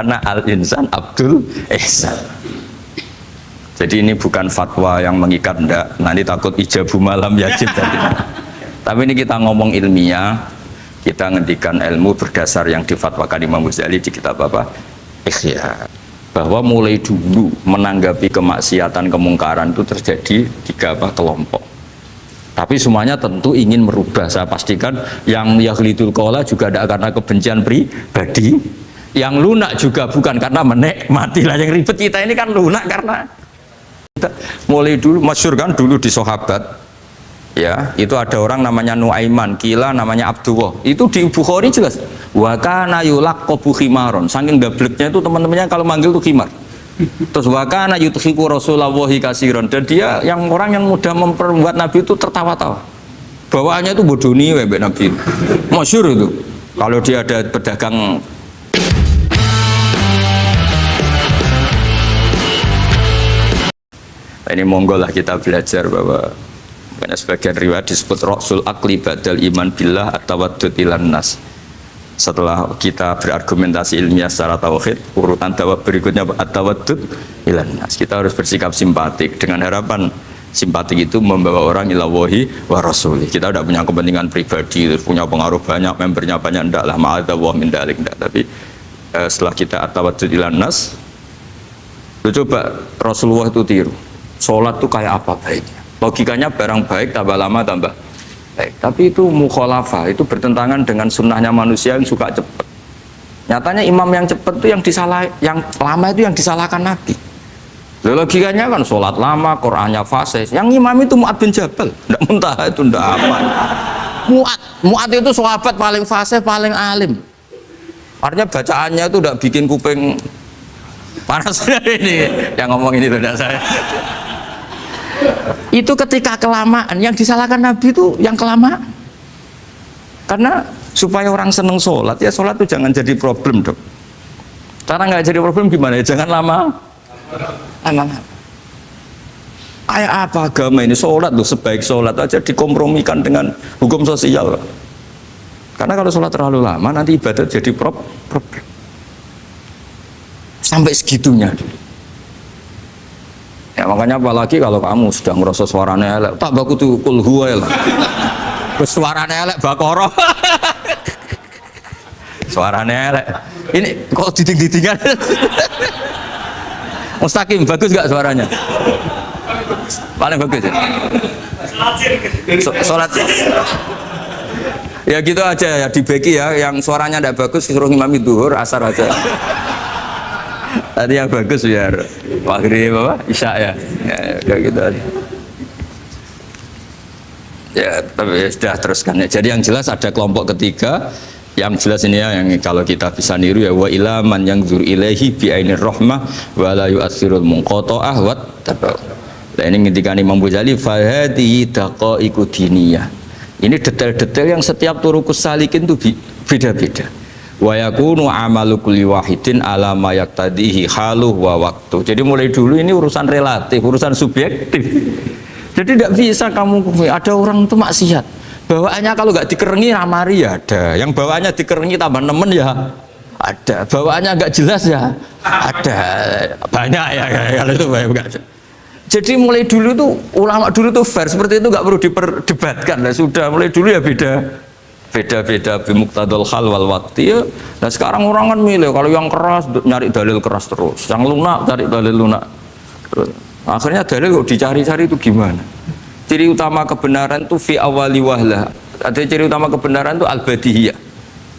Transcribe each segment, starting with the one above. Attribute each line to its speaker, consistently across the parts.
Speaker 1: karena al-insan Abdul ihsan. Jadi ini bukan fatwa yang mengikat, enggak, nanti takut ijabu malam yajib tadi. Tapi ini kita ngomong ilmiah, kita ngendikan ilmu berdasar yang difatwakan Imam Ghazali di kitab apa? Ihya. Bahwa mulai dulu menanggapi kemaksiatan kemungkaran itu terjadi 3 kelompok. Tapi semuanya tentu ingin merubah. Saya pastikan yang yahlidul qola juga ada karena kebencian pribadi. Yang lunak juga bukan karena menikmati. Lah yang ribet kita ini kan lunak karena mulai dulu masyhur kan dulu di sahabat ya, itu ada orang namanya Nuaiman, kila namanya Abdullah, itu di Bukhari jelas wa kana yulaqqabu khimaron, saking dableknya itu teman-temannya kalau manggil tuh khimar. Terus wa kana yudhiku rasulullahi kasiron, dan dia yang orang yang mudah memperbuat Nabi itu tertawa-tawa, bawaannya itu bodoni webe Nabi, masyhur itu kalau dia ada pedagang. Ini monggo lah kita belajar bahwa karena sebagian riwayat disebut Rasul Akli Badal Iman Billah At-Tawaddud Ilan Nas. Setelah kita berargumentasi ilmiah secara tauhid, urutan dakwah berikutnya At-Tawaddud Ilan Nas. Kita harus bersikap simpatik dengan harapan simpatik itu membawa orang ila wahi wa rasuli. Kita tidak punya kepentingan pribadi, punya pengaruh banyak, membernya banyak, enggak lah, ma'adzallah min dalik, enggak. Tapi setelah kita At-Tawaddud Ilan Nas, coba Rasulullah itu tiru. Sholat tuh kayak apa baiknya? Logikanya barang baik tambah lama tambah baik. Tapi itu mukhalafah, itu bertentangan dengan sunnahnya manusia yang suka cepat. Nyatanya imam yang cepat itu yang lama itu yang disalahkan Nabi. Logikanya kan sholat lama, Qur'annya fasih. Yang imam itu Mu'ad bin Jabal, tidak muntah itu tidak aman. Mu'ad itu sahabat paling fasih, paling alim. Artinya bacaannya itu tidak bikin kuping panas. Ini yang ngomong ini tidak saya. Itu ketika kelamaan, yang disalahkan Nabi itu yang kelamaan. Karena supaya orang seneng sholat, ya sholat itu jangan jadi problem dong. Cara nggak jadi problem gimana ya? Jangan lama. Kayak apa agama ini? Sholat loh, sebaik sholat aja dikompromikan dengan hukum sosial. Karena kalau sholat terlalu lama nanti ibadat jadi problem. Sampai segitunya dulu. Ya makanya apalagi kalau kamu sudah ngerasa suaranya elek, tak baku tuh kulhu lah. Suaranya elek Baqarah. Suaranya elek. Ini kok diding-didingan. Mustaqim bagus gak suaranya? Paling bagus ya. Sholat. Ya gitu aja ya, dibagi ya, yang suaranya tidak bagus suruh imam duhur, asar aja. Tadi yang bagus biar maghrib apa isya ya, kayak gitu aja. Ya tapi sudah teruskan ya. Jadi yang jelas ada kelompok ketiga, yang jelas ini ya, yang kalau kita bisa niru ya, wa ila man yang zur ilaihi bi ainir rahmah wa la yu'athirul munqata'ah wa tabau. Nah ini ngendikan Imam Ghazali fa hadhihi daqaiqu diniyah. Ini detail-detail yang setiap turukus salikin itu beda-beda. Wa yakunu amalu kulli wahidin ala ma yaqtadihi haluh wa waktu. Jadi mulai dulu ini urusan relatif, urusan subjektif. Jadi tidak bisa kamu ada orang itu maksiat. Bawaannya kalau nggak dikerengi ramari ya ada. Yang bawaannya dikerengi tambah nemen ya ada. Bawaannya nggak jelas ya ada. Banyak ya kalau itu banyak. Jadi mulai dulu tuh ulama dulu tuh fair seperti itu nggak perlu diperdebatkan. Nah, sudah mulai dulu ya beda bimuqtadul hal wal waqti ya. Nah sekarang orang kan milih, kalau yang keras nyari dalil keras terus, yang lunak cari dalil lunak terus. Akhirnya dalil kok dicari-cari itu gimana? Ciri utama kebenaran itu fi awali wahlah. Ada ciri utama kebenaran itu al-badihiyah.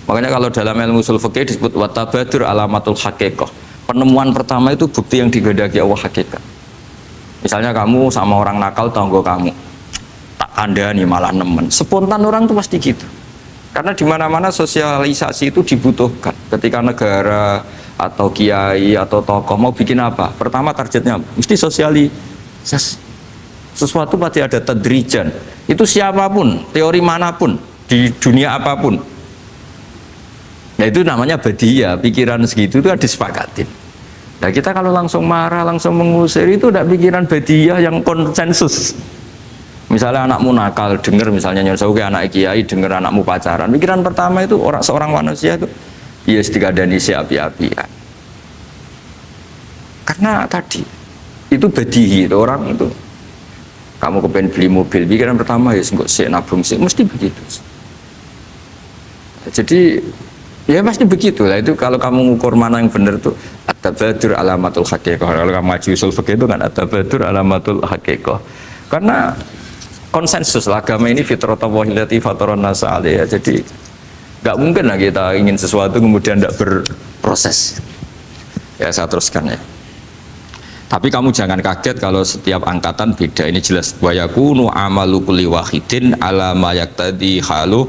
Speaker 1: Makanya kalau dalam ilmu ushul fikih disebut watabadur alamatul haqiqah. Penemuan pertama itu bukti yang digedaki Allah hakikat. Misalnya kamu sama orang nakal tanggo kamu, tak kandani malah nemen. Spontan orang itu pasti gitu. Karena di mana-mana sosialisasi itu dibutuhkan. Ketika negara atau kiai atau tokoh mau bikin apa, pertama targetnya mesti sosialisasi. Sesuatu pasti ada tadrijan. Itu siapapun, teori manapun, di dunia apapun. Nah itu namanya badiyah, pikiran segitu itu disepakatin. Nah kita kalau langsung marah, langsung mengusir itu tidak pikiran badiyah yang konsensus. Misalnya anakmu nakal, dengar misalnya nyuruh ke anak kiai, dengar anakmu pacaran. Pikiran pertama itu seorang manusia itu, iya dikadani si api-apian. Karena tadi itu badihi, itu orang itu kamu kepengen beli mobil, pikiran pertama ya enggak sih nabung sih, mesti begitu. Jadi ya pasti begitu lah. Itu kalau kamu ngukur mana yang benar tuh at-tabadur alamatul haqiqah. Kalau kamu ngaji usul fikih itu kan at-tabadur alamatul haqiqah. Karena konsensus lah, agama ini fitratallahi allati fataran nas 'alaiha. Jadi nggak mungkin lah kita ingin sesuatu kemudian tidak berproses. Ya saya teruskan ya. Tapi kamu jangan kaget kalau setiap angkatan beda. Ini jelas wa yakunu amalu kulli wahidin ala ma yaqtadi halu.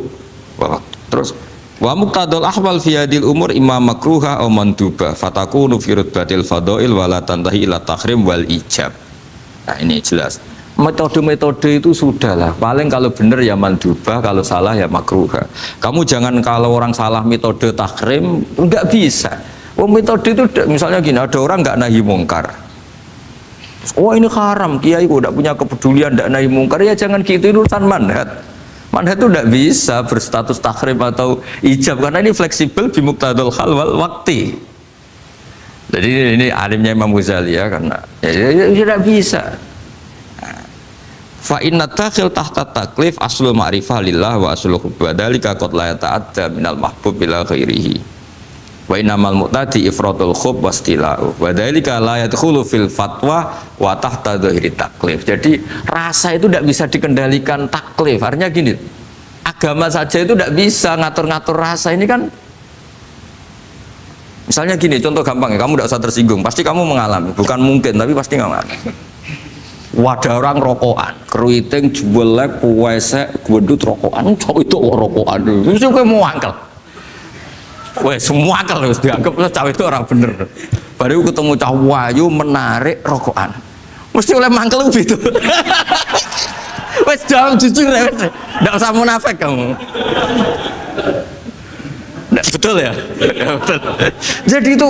Speaker 1: Terus wa muqtadal ahwal fi hadil umur imma makruha aw manduba fatakunu fi rutbatil fadail wala tantahi ila tahrim wal ijab. Nah ini jelas. Metode-metode itu sudahlah. Paling kalau benar ya mandubah, kalau salah ya makruha. Kamu jangan kalau orang salah metode tahrim enggak bisa. Oh metode itu misalnya gini, ada orang enggak nahi mungkar. Oh ini haram, kiai kok tidak punya kepedulian, tidak nahi mungkar, ya jangan gitu, itu urusan manhat. Manhat itu tidak bisa berstatus tahrim atau ijab karena ini fleksibel bimuqtadal hal wal waqti. Jadi ini alimnya Imam Ghazali ya, karena ya tidak bisa. Fa inna takhil tahta taklif aslu ma'rifah lillah wa aslu hubba dzalika qad la yata'adda minal mahbub ila ghairihi. Wa innamal mu'tadi ifratul khub wastila'u wa dzalika la yadkhulu fil fatwa wa tahta dzahiri taklif. Jadi rasa itu tidak bisa dikendalikan taklif. Artinya gini, agama saja itu tidak bisa ngatur-ngatur rasa. Ini kan misalnya gini, contoh gampang ya, kamu tidak usah tersinggung, pasti kamu mengalami, bukan mungkin tapi pasti mengalami. Wadah orang rokokan, keriting, juelek, kuwesek, gwedut rokokan, cowok itu rokokan, mesti kayak mau angkel. Wah semua angkel harus dianggap cowok itu orang bener. Baru ketemu cowok wayu menarik rokokan, mesti oleh mangkel gitu. Wes jawab jujur ya, tidak usah munafik kamu. Betul ya? Betul. Jadi itu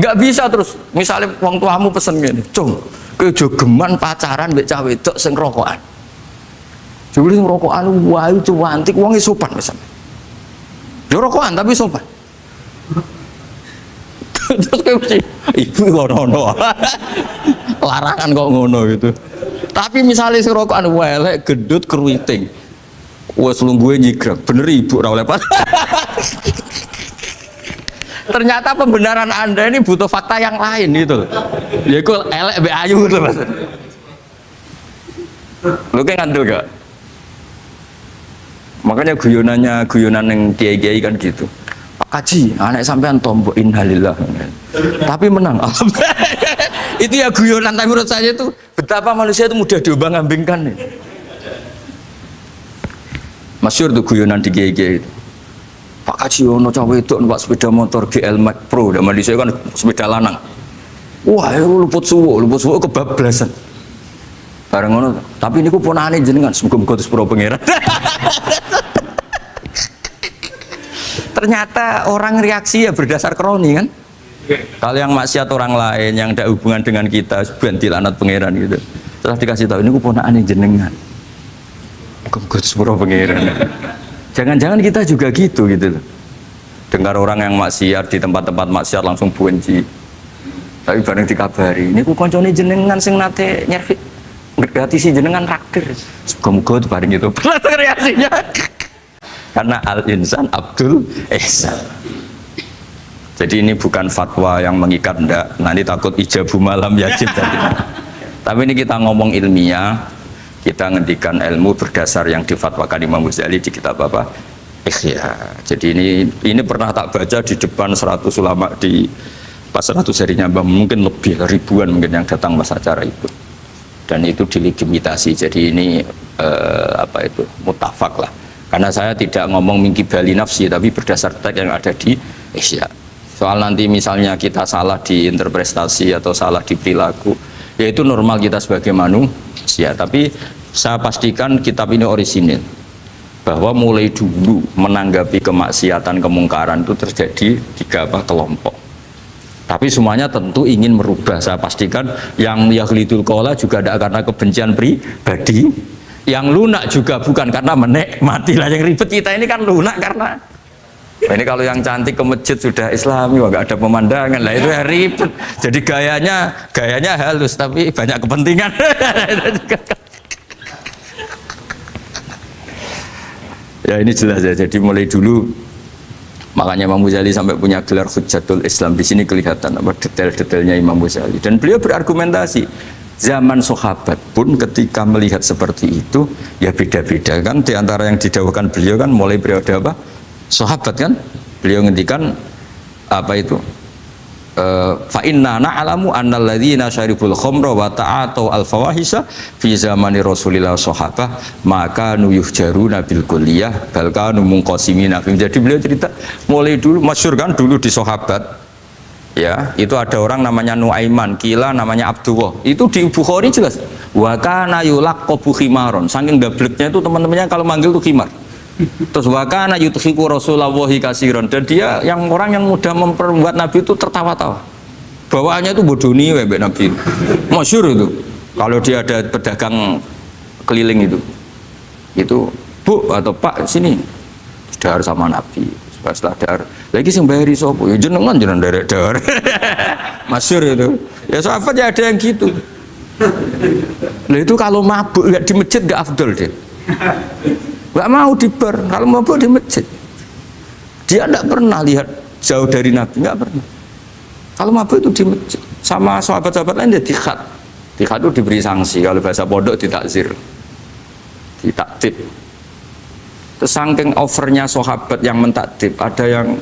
Speaker 1: nggak bisa terus. Misalnya wong tuamu pesen gini, cung, kejogeman pacaran mbek cah wedok sing rokokan. Jebule sing rokokan wayu cuwantik wong sopan misalnya. Dia rokokan tapi sopan. Terus kayak mesti ibu ngono. Larangan kok ngono gitu. Tapi misalnya sing rokokan welek gedut keruiting. Wes lungguhe nyigrek, bener ibu ora oleh pas. Ternyata pembenaran Anda ini butuh fakta yang lain gitu. Ya kok elek mbek ayu gitu Mas. Lu kayak ngandel gak? Makanya guyonan yang kiai-kiai kan gitu. Pak Kaji, anak sampean tombok innalillah. Tapi menang. Itu ya guyonan, tapi menurut saya itu betapa manusia itu mudah diombang-ambingkan nih. Masyhur tuh guyonan di kiai-kiai itu. Pak Kaji ono cawe itu numpak sepeda motor GL Max Pro, zaman di saya kan sepeda lanang. Wah, luput suwo kebablasan. Bareng ngono, tapi niku ponakane jenengan, muga-muga sepuro pangeran. Ternyata orang reaksi ya berdasar kroni kan. Kalau yang maksiat orang lain yang tidak hubungan dengan kita, banti lanat pangeran gitu. Setelah dikasih tahu niku ponakane jenengan. Muga-muga sepuro pangeran. Jangan-jangan kita juga gitu loh. Dengar orang yang maksiat di tempat-tempat maksiat langsung benci. Tapi bareng dikabari, ini ku koncone jenengan sing nate nyervis gratisin jenengan traktir. Muga-muga bareng itu. Reaksinya. Karena al-insan Abdul Ihsan. Jadi ini bukan fatwa yang mengikat ndak. Nanti takut ijabu malam yajib tadi. Tapi ini kita ngomong ilmiah. Kita ngendikan ilmu berdasar yang difatwakan Imam Ghazali di kitab apa? Ikhya. Jadi ini pernah tak baca di depan 100 ulama di pas 100 harinya mungkin lebih ribuan mungkin yang datang pas acara itu. Dan itu dilegitimasi. Jadi ini mutafak lah. Karena saya tidak ngomong mingki bali nafsi tapi berdasar teks yang ada di Ikhya. Soal nanti misalnya kita salah di interpretasi atau salah di perilaku, ya itu normal kita sebagai manusia. Tapi saya pastikan kitab ini orisinil, bahwa mulai dulu menanggapi kemaksiatan kemungkaran itu terjadi 3 kelompok. Tapi semuanya tentu ingin merubah. Saya pastikan yang yahlidul qaula juga tidak karena kebencian pribadi, yang lunak juga bukan karena menikmati lah. Yang ribet kita ini kan lunak karena Ini kalau yang cantik ke masjid sudah Islami, wah nggak ada pemandangan lah, itu ya ribet. Jadi gayanya halus tapi banyak kepentingan. Ya ini jelas ya. Jadi mulai dulu makanya Imam Ghazali sampai punya gelar Hujjatul Islam. Di sini kelihatan apa detail-detailnya Imam Ghazali. Dan beliau berargumentasi. Zaman sahabat pun ketika melihat seperti itu ya beda-beda kan. Di antara yang didawuhkan beliau kan mulai periode apa? Sahabat kan, beliau ngendikan apa itu? Fa inna na'lamu annal ladzina syaribul khamra wa ta'atu al fawahisha fi zamani Rasulillah sahabah maka nuyuhjaruna bil kulliyah bal kanu munqasimina. Jadi beliau cerita mulai dulu masyhur kan dulu di sahabat ya, itu ada orang namanya Nuaiman, kila namanya Abdullah. Itu di Bukhari jelas. Wa kana yulaqabu khimaron. Saking dableknya itu teman-temannya kalau manggil tuh khimar. Terus wakana yudhiku Rasulullah kasiron, dan dia yang orang yang mudah memperbuat Nabi itu tertawa-tawa. Bawaannya itu bodoni webek Nabi. Masyhur itu. Kalau dia ada pedagang keliling itu Bu atau Pak sini dahar sama Nabi. Setelah dahar lagi sing bayari sapa? Ya jenengan derek dahar. Masyhur itu. Ya sahabat ya ada yang gitu. Lah itu kalau mabuk nggak di masjid nggak afdol deh. Gak mau di bar, kalau mabuk di masjid. Dia tidak pernah lihat jauh dari Nabi, nggak pernah. Kalau mabuk itu di masjid. Sama sahabat-sahabat lain dia dikhat. Dikhat itu diberi sanksi, kalau bahasa pondok ditakzir, ditaktib. Terus saking overnya sahabat yang mentakdib, ada yang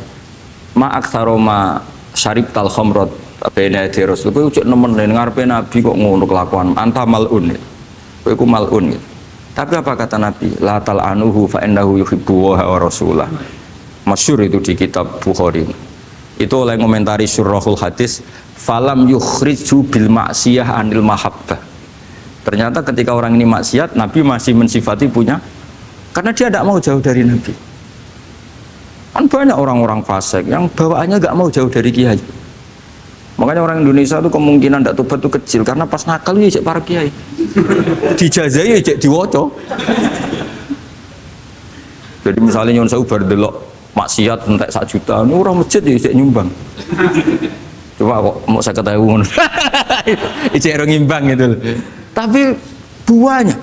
Speaker 1: ma'aktsaroma syarib tal khamrat bena di Rasul. Kowe cek nemen ngarepe Nabi kok ngono kelakuan, anta malun. Kowe ku malun. Tapi apa kata Nabi? La tal'anuhu fa innahu yuhibbu wa rasulah. Masyhur itu di kitab Bukhari. Itu oleh komentari Syurahul Hadis, falam yukhriju bil maksiyah anil mahabbah. Ternyata ketika orang ini maksiat, Nabi masih mensifati punya, karena dia tidak mau jauh dari Nabi. Kan banyak orang-orang fasik yang bawaannya nggak mau jauh dari kiai. Makanya orang Indonesia itu kemungkinan tidak tobat itu kecil, karena pas nakal ya cek para kiai, dijazai ya cek diwoco. Jadi misalnya nyon saya bar delok maksiat entek 1 juta, ini orang masjid ya cek nyumbang. Coba kok mau saya ketahui, cek orang ngimbang gitu. Tapi buahnya.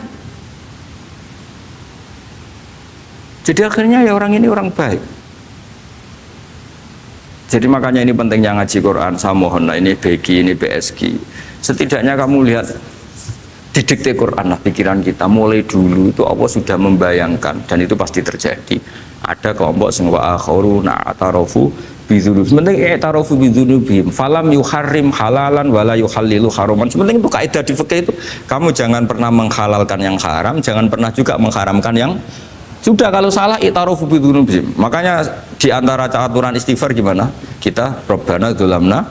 Speaker 1: Jadi akhirnya ya orang ini orang baik. Jadi makanya ini pentingnya ngaji Quran. Saya mohon lah, ini BG, ini BSG. Setidaknya kamu lihat didikte Quran lah pikiran kita. Mulai dulu itu Allah sudah membayangkan, dan itu pasti terjadi. Ada kelompok sing wa akharu na'tarafu bidzunub. Sementing i'tarafu bidzunubihim. Falam yuharrim halalan wala yuhallilu haraman. Sementing itu kaidah di fikih itu, kamu jangan pernah menghalalkan yang haram, jangan pernah juga mengharamkan yang sudah. Kalau salah i'tarafu bidzunubihim. Makanya di antara aturan istighfar gimana? Kita Rabbana dzulamna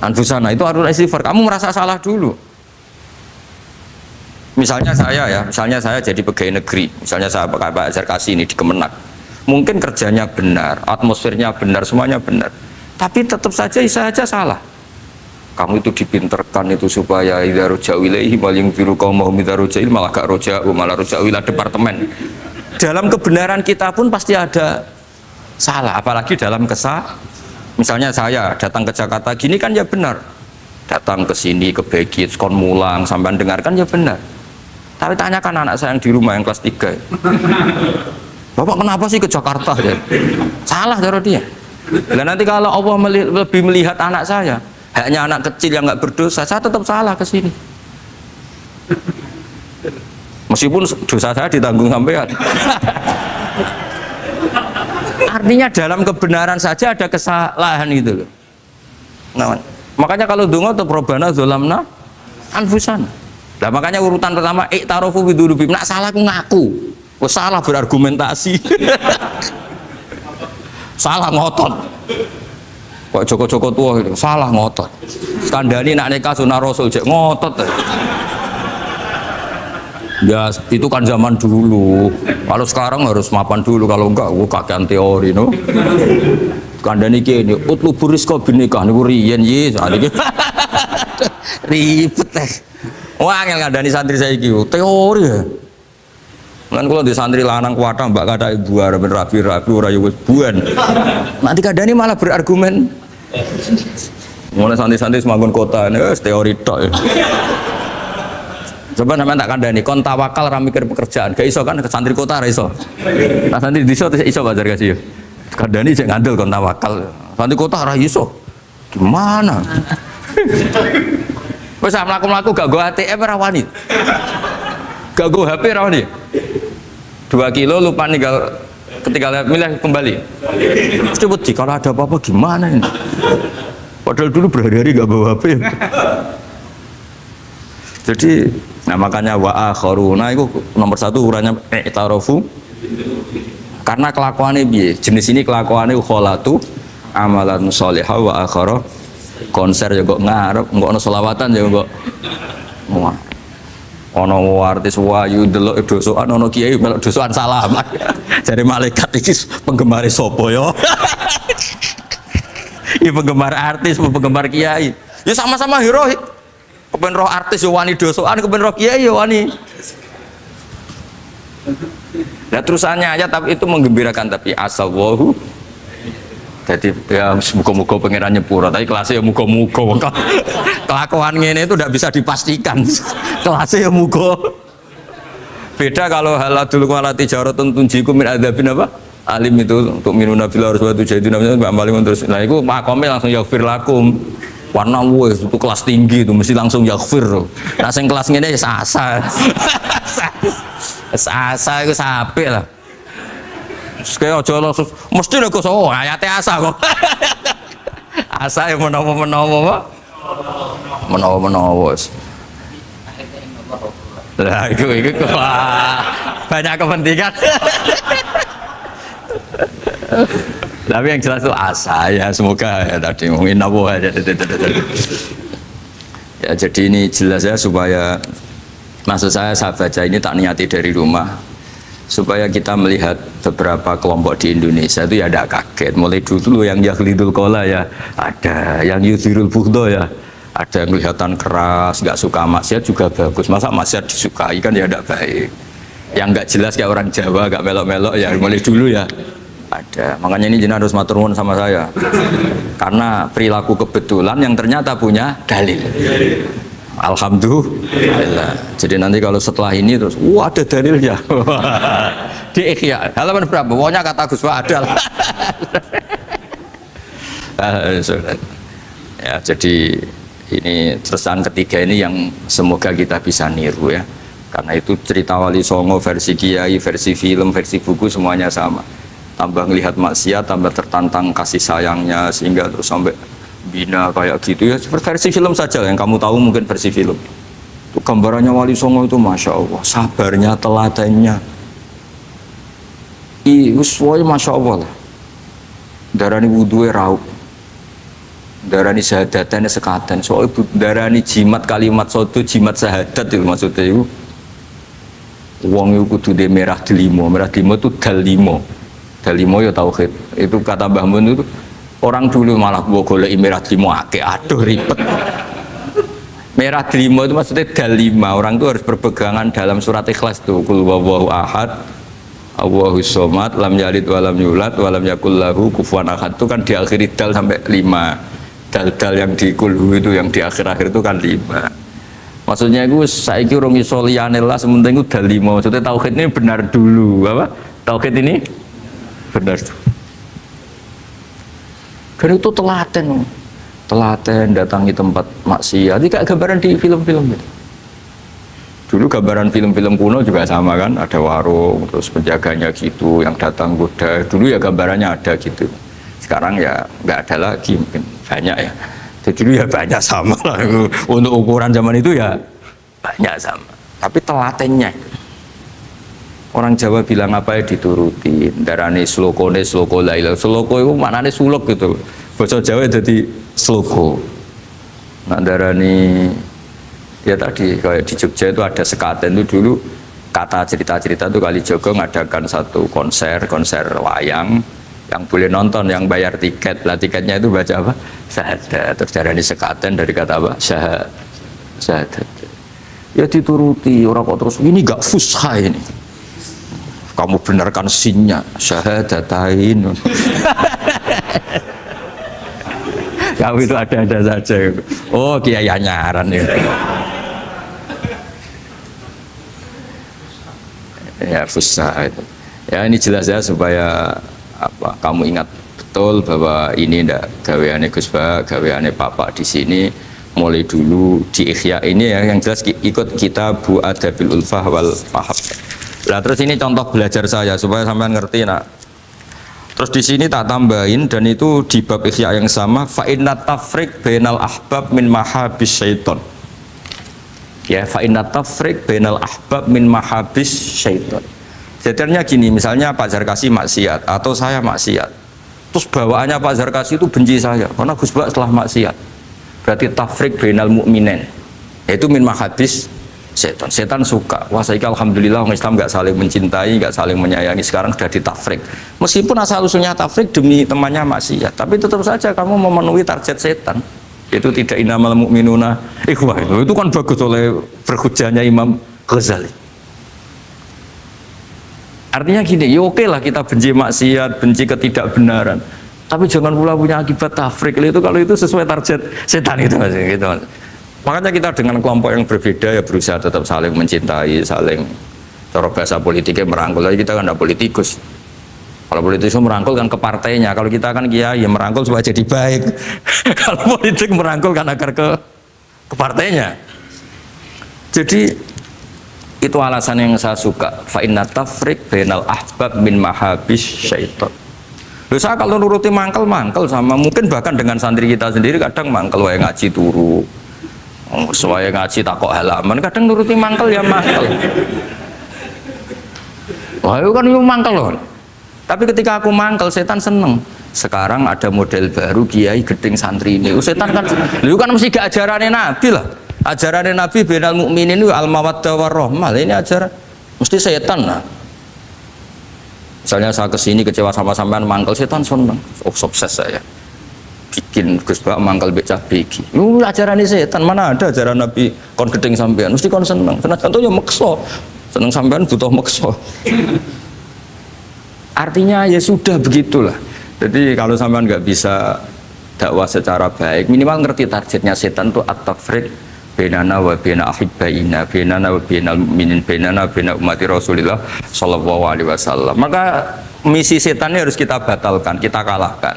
Speaker 1: anfusana, itu aturan istighfar. Kamu merasa salah dulu. Misalnya saya jadi pegawai negeri, misalnya saya Pak Zarkasi ini di Kemenak. Mungkin kerjanya benar, atmosfernya benar, semuanya benar. Tapi tetap saja saya aja salah. Kamu itu dipinterkan itu supaya idza ruja'u ilaihi wal yunziru qaumahum idza ruja'il malah gak ruja'u, malah ruja'u ila departemen. Dalam kebenaran kita pun pasti ada salah, apalagi dalam misalnya saya datang ke Jakarta gini kan ya benar, datang ke sini ke Begit kon mulang sampai dengarkan ya benar. Tapi tanyakan anak saya yang di rumah yang kelas 3, Bapak kenapa sih ke Jakarta ya? Salah cara dia. Dan nanti kalau Allah lebih melihat anak saya, hanya anak kecil yang nggak berdosa, saya tetap salah ke sini. Meskipun dosa saya ditanggung sampean. Artinya dalam kebenaran saja ada kesalahan itu loh. Nah, makanya kalau donga atau Rabbana dzulamna anfusana. Nah, makanya urutan pertama i'tarafu bidzunubihim. Nak salah aku ngaku. Oh, salah berargumentasi. Salah ngotot. Kok Joko-Joko tua itu salah ngotot. Kandhani nak nikah sunah Rasul cek ngotot. Ya itu kan zaman dulu. Kalau sekarang harus mapan dulu, kalau enggak kakean teori no. Kandhani kene utlubu rizqa binikah niku riyen ye sakniki. Ribet teh. Wah, angel kandhani santri saiki teori ya. Kan kalau di santri lanang kuatah mbak kata ibu arep rapi-rapi ora yo wis buan. Nanti kadang ini malah berargumen. Mulai santri-santri semangun kota ini teori tok. Coba sampean tak kandhani kon tawakal ra mikir pekerjaan. Gak iso kan ke santri kota ra iso. Nah santri desa iso bazar kasih yo. Kandhani sing ngandel kon tawakal. Santri kota ra iso. Gimana? Wes mlaku-mlaku gak go ATM ra wani. Gak go HP ra wani. 2 kilo lupa ninggal ketika milih kembali. Coba kalau ada apa-apa gimana ini? Padahal dulu berhari-hari gak bawa HP. Jadi, nah makanya wa akharuna itu nomor 1 ukurannya i'tarafu. Karena kelakuannya piye? Jenis ini kelakuannya kholatu amalan sholihah wa akhara konser ya kok ngarep, kok ono selawatan ya kok. Wah. Ono artis wayu delok dosokan, ono kiai melok dosokan salaman. Jare malaikat iki penggemar sapa ya? Iki penggemar artis, penggemar kiai. Ya sama-sama hero. Kepen roh artis yo wani dosokan, kepen roh kiai yo wani. Nah terusannya aja tapi itu menggembirakan tapi asal wahu. Jadi ya muga-muga pangeran nyepuro, tapi kelasnya ya muga-muga. Kelakuan ngene itu tidak bisa dipastikan. Kelasnya ya muga. Beda kalau haladul walati jaratun tunjiku min adzabin apa? Alim itu untuk minuna bil harus batu jadi namanya Mbak Maling terus. Nah itu makomnya langsung yaghfir lakum. Warna wes itu kelas tinggi itu mesti langsung yaghfir. Nah sing kelas ngene ya sasa. Sasa itu sampai lah. Kayak aja langsung mesti nek kok ayate asa kok. Asa yang menawa-menawa. Menawa-menawa. Lah itu banyak kepentingan. Tapi yang jelas itu asa ya semoga ya tadi mungkin apa aja. Ya jadi ini jelas ya supaya maksud saya baca ini tak niati dari rumah. Supaya kita melihat beberapa kelompok di Indonesia itu ya ada kaget mulai dulu yang yakhlidul qola ya ada yang yudhirul bughdo ya ada yang kelihatan keras nggak suka maksiat juga bagus masa maksiat disukai kan ya tidak baik yang nggak jelas kayak orang Jawa nggak melok-melok ya mulai dulu ya ada makanya ini jenah harus matur nuwun sama saya karena perilaku kebetulan yang ternyata punya dalil. Alhamdulillah. Jadi nanti kalau setelah ini terus, wah ada dalilnya. Di Ikhya, halaman berapa? Pokoknya kata Gus Wa ada. Ya, jadi ini terusan ketiga ini yang semoga kita bisa niru ya. Karena itu cerita Wali Songo versi kiai, versi film, versi buku semuanya sama. Tambah melihat maksiat, tambah tertantang kasih sayangnya sehingga terus sampai bina kayak gitu ya versi film saja yang kamu tahu mungkin versi film itu gambarannya Wali Songo itu Masya Allah sabarnya teladannya semuanya Masya Allah lah darani wudhunya raup darani syahadatnya sekatan soalnya darani jimat kalimat soto jimat syahadat itu maksudnya itu uang itu kudu de merah delimo itu dalimo ya tauhid itu kata Mbah Mun itu orang dulu malah golek merah delimo akeh aduh ribet. Merah delimo itu maksudnya dalima. Orang itu harus berpegangan dalam surat Ikhlas tuh. Qul huwallahu ahad, Allahus somad, lam yalid walam yulad walam yakul lahu kufuwan ahad. Itu kan diakhiri dal sampai 5. Dal-dal yang di kulhu itu yang di akhir-akhir itu kan 5. Maksudnya itu saiki urung iso liyane lah sementing itu dalima. Maksudnya tauhid ini benar dulu apa? Tauhid ini benar dulu. Dan itu telaten datangi tempat maksiat ini kayak gambaran di film-film gitu. Dulu gambaran film-film kuno juga sama kan ada warung terus penjaganya gitu yang datang goda dulu ya gambarannya ada gitu sekarang ya nggak ada lagi mungkin banyak ya jadi dulu ya banyak sama lah untuk ukuran zaman itu ya banyak sama tapi telatennya orang Jawa bilang apa ya diturutin darane sloko laila sloko itu maknanya suluk gitu bahasa Jawa jadi sloko nah darane ya tadi kayak di Jogja itu ada sekaten itu dulu kata cerita-cerita itu Kalijogo ngadakan satu konser wayang yang boleh nonton yang bayar tiket lah tiketnya itu baca apa syahadat terus darane sekaten dari kata apa syahadat ya dituruti orang kok terus ini gak fusha ini kamu benarkan sinnya syahadatain. Kamu itu ada-ada saja. Oh kiai nyaran ya. Ya susah itu. Ya ini jelas ya supaya apa kamu ingat betul bahwa ini ndak gaweane Gus Ba, gaweane Bapak di sini mulai dulu di Ihya ini ya yang jelas ikut Kitabu Adabil Ulfah wal Fahab. Nah terus ini contoh belajar saya supaya sampean ngerti nak. Terus di sini tak tambahin dan itu di bab Ihya yang sama fa inna tafriq bainal ahbab min mahabis syaiton. Ya fa inna tafriq bainal ahbab min mahabis syaiton. Jadinya gini, misalnya Pak Zarkasi maksiat atau saya maksiat. Terus bawaannya Pak Zarkasi itu benci saya karena Gus Bak setelah maksiat. Berarti tafriq bainal mu'minin. Yaitu min mahabis setan. Setan suka. Wah, saya alhamdulillah orang Islam enggak saling mencintai, enggak saling menyayangi. Sekarang sudah ditafriq. Meskipun asal usulnya tafriq demi temannya maksiat, tapi tetap saja kamu memenuhi target setan. Itu tidak innamal mu'minuna ikhwah. Itu kan bagus oleh berhujahnya Imam Ghazali. Artinya gini, ya oke lah kita benci maksiat, benci ketidakbenaran, tapi jangan pula punya akibat tafriq itu kalau itu sesuai target setan itu mas, gitu mas. Makanya kita dengan kelompok yang berbeda ya berusaha tetap saling mencintai, saling cara bahasa politiknya merangkul. Jadi kita kan tidak politikus. Kalau politikus merangkul kan ke partainya, kalau kita kan kiai ya merangkul supaya jadi baik. Kalau politik merangkul kan agar ke partainya. Jadi itu alasan yang saya suka fa inna tafriq bainal ahbab min mahabis syaiton. Loh, saya kalau nuruti mangkel sama mungkin bahkan dengan santri kita sendiri kadang mangkel wae ngaji turu, wae ngaji takok halaman, kadang nuruti mangkel ya mangkel. Wah itu kan itu mangkel loh. Tapi ketika aku mangkel setan seneng. Sekarang ada model baru kiai gedeng santri ini. Setan kan, lu kan mesti gak ajarannya Nabi lah. Ajaran Nabi bainal mukminin itu al mawaddah warahmah. Ini ajaran mesti setan lah. Misalnya saya kesini kecewa sama sampean mangkel setan seneng. Oh sukses saya. Bikin Gus Bak mangkel becah begi. Lu ajaran setan mana ada ajaran Nabi kon gedeng sampean mesti kon seneng. Senang contohnya mekso. Seneng sampean butuh mekso. Artinya ya sudah begitulah. Jadi kalau sampean nggak bisa dakwah secara baik, minimal ngerti targetnya setan itu at-tafriq bainana wa baina ahibbaina bainana wa bainal mu'minin bainana baina ummati Rasulillah sallallahu alaihi wasallam. Maka misi setan ini harus kita batalkan, kita kalahkan.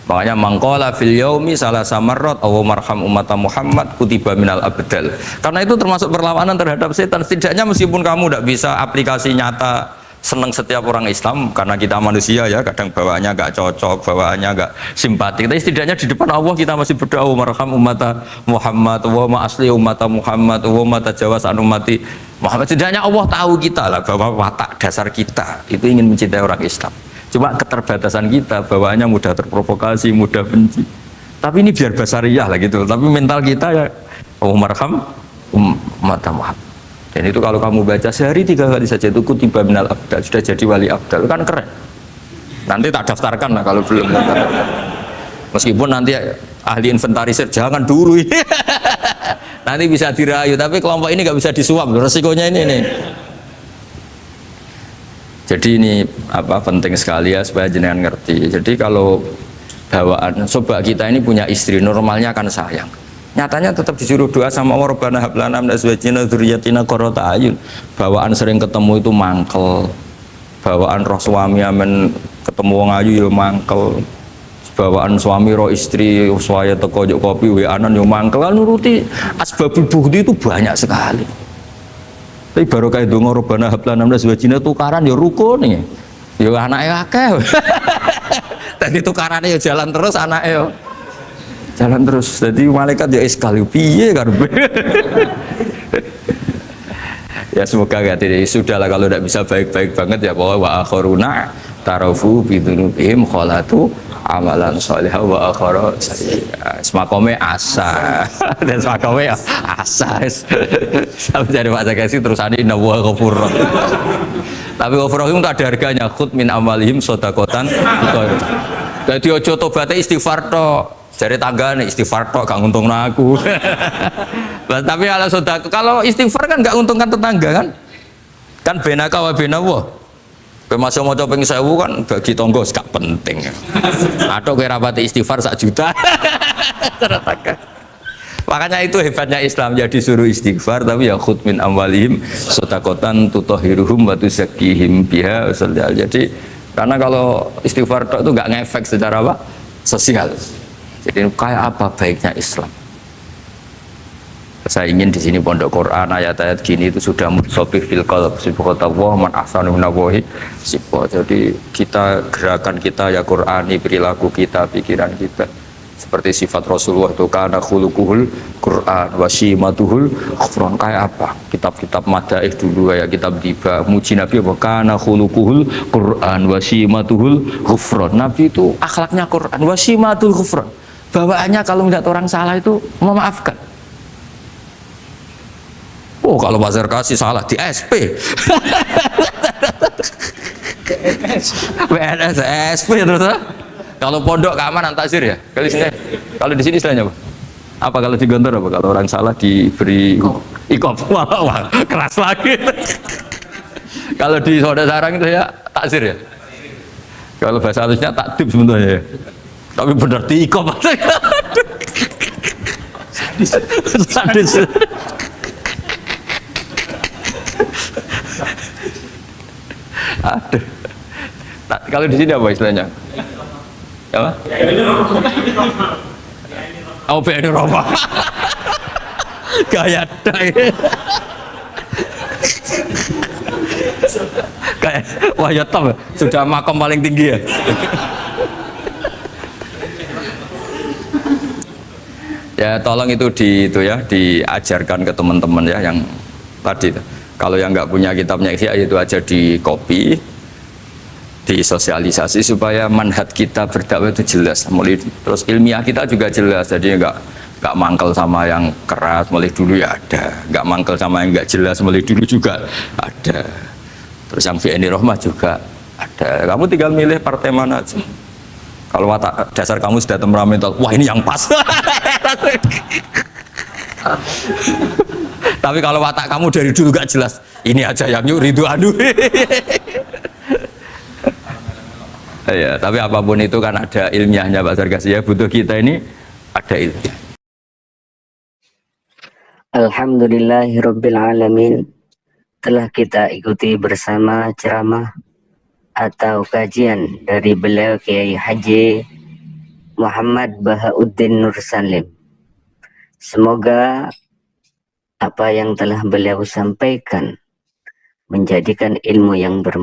Speaker 1: Makanya mangqala fil yaumi salasa marrat aw marham ummata Muhammad kutiba minal abdal. Karena itu termasuk perlawanan terhadap setan. Setidaknya meskipun kamu tidak bisa aplikasi nyata senang setiap orang Islam karena kita manusia ya kadang bawaannya nggak cocok, bawaannya nggak simpatik, tapi setidaknya di depan Allah kita masih berdoa marham ummata Muhammad wa asli ummata Muhammad wa tajawaz an ummati Muhammad. Setidaknya Allah tahu kita lah bahwa watak dasar kita itu ingin mencintai orang Islam, cuma keterbatasan kita bawaannya mudah terprovokasi, mudah benci. Tapi ini biar basariyah lah gitu, tapi mental kita ya marham ummata Muhammad. Dan itu kalau kamu baca sehari 3 kali saja itu kutiba minal abdal, sudah jadi wali abdal, kan keren. Nanti tak daftarkan lah kalau belum. Meskipun nanti ahli inventarisir jangan dulu ini. Nanti bisa dirayu, tapi kelompok ini nggak bisa disuap, resikonya ini nih. Jadi ini apa penting sekali ya supaya jenengan ngerti. Jadi kalau bawaan coba kita ini punya istri normalnya kan sayang. Nyatanya tetap disuruh doa sama Allah Rabbana hab lana min azwajina dzurriyyatina qurrata ayun. Bawaan sering ketemu itu mangkel. Bawaan roh suami amen ketemu wong ayu ya mangkel. Bawaan suami roh istri saya teko jok kopi weanan ya mangkel. Nuruti asbabul bughdi itu banyak sekali. Tapi baru kayak donga Rabbana hab lana min azwajina tukaran ya rukun nih. Ya anake akeh. Tadi tukarannya ya jalan terus anake ya. Jalan terus, jadi malaikat ya sekali piye karbe. Ya semoga gak tidak sudahlah kalau tidak bisa baik-baik banget ya bahwa wa akharuna tarafu bidunubihim kholatu amalan sholihah wa akhara semakome asa dan semakome asa sampai dari Pak Zakasi terusannya inna wa ghafur. Tapi ghafur itu ada harganya khud min amalihim sodakotan. Jadi ojo tobatnya istighfar tok. Cari tangga nih istighfar tok gak nguntungno aku. Tapi kalau sedekah, kalau istighfar kan gak nguntungkan tetangga kan? Kan benaka wa benawah. Kowe masih maca ping 1000 kan bagi tonggo gak penting. Atau kowe rapati istighfar 1 juta. Makanya itu hebatnya Islam, jadi suruh istighfar tapi ya khud min amwalihim shadaqatan tutahhiruhum wa tuzakkihim biha. Jadi karena kalau istighfar itu nggak ngefek secara apa? Sosial. Jadi kayak apa baiknya Islam? Saya ingin di sini pondok Quran ayat-ayat gini itu sudah mutsabih fil qalb sibghatullah man ahsanu minallahi sibgha. Jadi kita gerakan kita ya Qurani, perilaku kita, pikiran kita seperti sifat Rasulullah itu kana khuluquhul Quran wa shimatuhul ghufran. Kayak apa? Kitab-kitab madaih dulu kayak kitab tiba muji Nabi apa kana khuluquhul Quran wa shimatuhul ghufran. Nabi itu akhlaknya Quran wa shimatul ghufran. Bawaannya kalau melihat orang salah itu memaafkan. Oh kalau Bazar kasih salah di SP PNS SP terus kalau pondok keamanan takzir ya kalau di sini istilahnya apa kalau di Gontor apa kalau orang salah diberi ikop wah keras lagi kalau di Saudara Sarang itu ya takzir ya kalau bahasa halusnya takdib sebenarnya ya tapi benar di ikop sadis. Aduh. Kalau di sini apa istilahnya? Apa? Oh, BNI Roma. Gaya dai. Kayak wah ya top, sudah makom paling tinggi ya. Ya tolong itu diajarkan ke teman-teman ya yang tadi. Kalau yang nggak punya kitabnya Ihya itu aja di copy, disosialisasi supaya manhaj kita berdakwah itu jelas. Mulai terus ilmiah kita juga jelas, jadi nggak mangkel sama yang keras mulai dulu ya ada, nggak mangkel sama yang nggak jelas mulai dulu juga ada. Terus yang BNI Rahmah juga ada. Kamu tinggal milih partai mana aja. Kalau watak dasar kamu sudah temperamental, wah ini yang pas. Tapi kalau watak kamu dari dulu gak jelas, ini aja yang nyuri itu anu. Ya, tapi apapun itu kan ada ilmiahnya Pak Sarkasi ya, butuh kita ini ada ilmiah.
Speaker 2: Alhamdulillahirabbil alamin. Telah kita ikuti bersama ceramah atau kajian dari beliau Kiai Haji Muhammad Bahauddin Nur Salim. Semoga apa yang telah beliau sampaikan menjadikan ilmu yang bermanfaat